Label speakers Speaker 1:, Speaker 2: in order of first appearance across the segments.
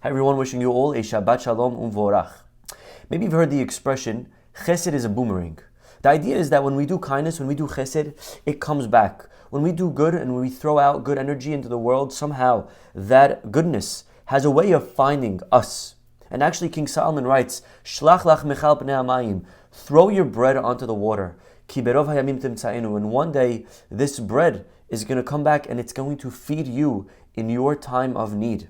Speaker 1: Hi everyone, wishing you all a Shabbat Shalom Umvorach. Maybe you've heard the expression, chesed is a boomerang. The idea is that when we do kindness, when we do chesed, it comes back. When we do good and when we throw out good energy into the world, somehow that goodness has a way of finding us. And actually King Solomon writes, Shlach lach michal pnei hamayim, throw your bread onto the water. Ki berov hayamim timtzaenu, and one day this bread is going to come back and it's going to feed you in your time of need.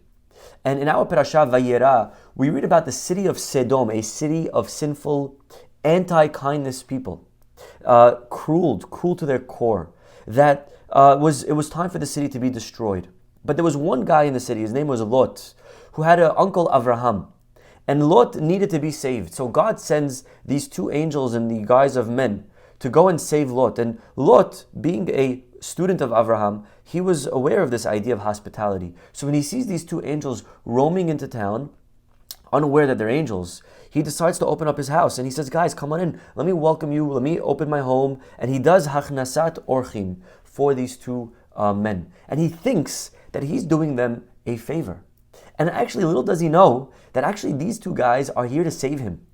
Speaker 1: And in our parasha Vayera, we read about the city of Sodom, a city of sinful, anti-kindness people, cruel to their core. That it was time for the city to be destroyed. But there was one guy in the city, his name was Lot, who had an uncle Avraham. And Lot needed to be saved. So God sends these two angels in the guise of men to go and save Lot. And Lot, being a student of Avraham, he was aware of this idea of hospitality. So when he sees these two angels roaming into town, unaware that they're angels, he decides to open up his house and he says, guys, come on in, let me welcome you, let me open my home. And he does hachnasat orchim for these two men. And he thinks that he's doing them a favor. And actually, little does he know that actually these two guys are here to save him.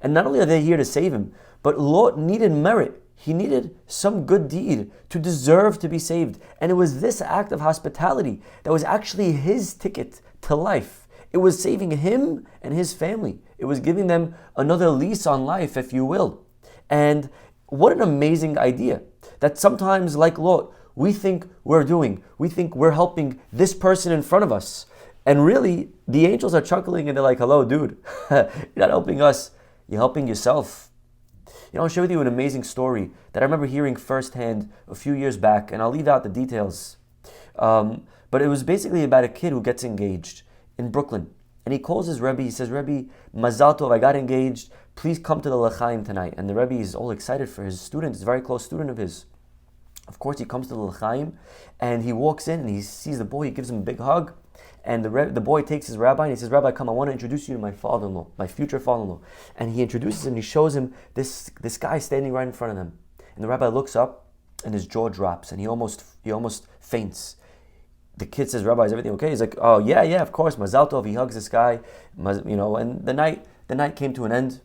Speaker 1: And not only are they here to save him, but Lot needed merit. He needed some good deed to deserve to be saved. And it was this act of hospitality that was actually his ticket to life. It was saving him and his family. It was giving them another lease on life, if you will. And what an amazing idea that sometimes, like Lot, we think we're helping this person in front of us. And really, the angels are chuckling and they're like, hello, dude, you're not helping us, you're helping yourself. I'll share with you an amazing story that I remember hearing firsthand a few years back, and I'll leave out the details. But it was basically about a kid who gets engaged in Brooklyn. And he calls his Rebbe, he says, Rebbe, Mazal Tov, I got engaged, please come to the L'chaim tonight. And the Rebbe is all excited for his student, he's a very close student of his. Of course, he comes to the L'chaim, and he walks in, and he sees the boy, he gives him a big hug. And the boy takes his rabbi and he says, Rabbi, come, I want to introduce you to my father-in-law, my future father-in-law. And he introduces him and he shows him this guy standing right in front of them. And the rabbi looks up and his jaw drops and he almost faints. The kid says, Rabbi, is everything okay? He's like, oh, yeah, of course, Mazal Tov. He hugs this guy, and the night came to an end.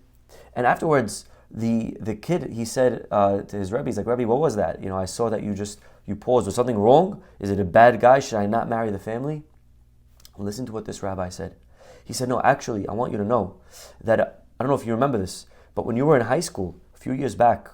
Speaker 1: And afterwards, the kid, he said to his Rebbe, he's like, Rebbe, what was that? I saw that you paused. Was something wrong? Is it a bad guy? Should I not marry the family? Listen to what this rabbi said. He said, no, actually, I want you to know that, I don't know if you remember this, but when you were in high school, a few years back,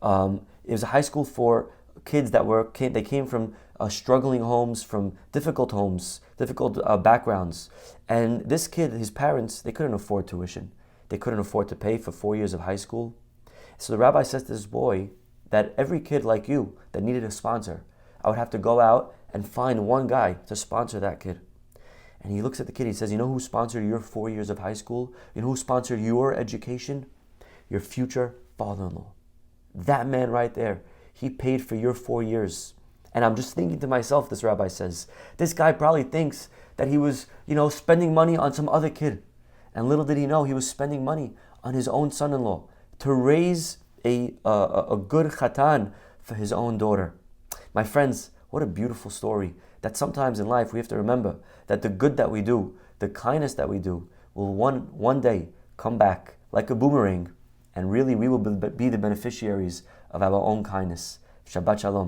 Speaker 1: it was a high school for kids they came from struggling homes, from difficult homes, difficult backgrounds. And this kid, his parents, they couldn't afford tuition. They couldn't afford to pay for 4 years of high school. So the rabbi says to this boy that every kid like you that needed a sponsor, I would have to go out and find one guy to sponsor that kid. And he looks at the kid, he says, you know who sponsored your 4 years of high school? You know who sponsored your education? Your future father-in-law. That man right there, he paid for your 4 years. And I'm just thinking to myself, this rabbi says, this guy probably thinks that he was, spending money on some other kid. And little did he know, he was spending money on his own son-in-law to raise a good khatan for his own daughter. My friends, what a beautiful story. That sometimes in life we have to remember that the good that we do, the kindness that we do, will one day come back like a boomerang, and really we will be the beneficiaries of our own kindness. Shabbat Shalom.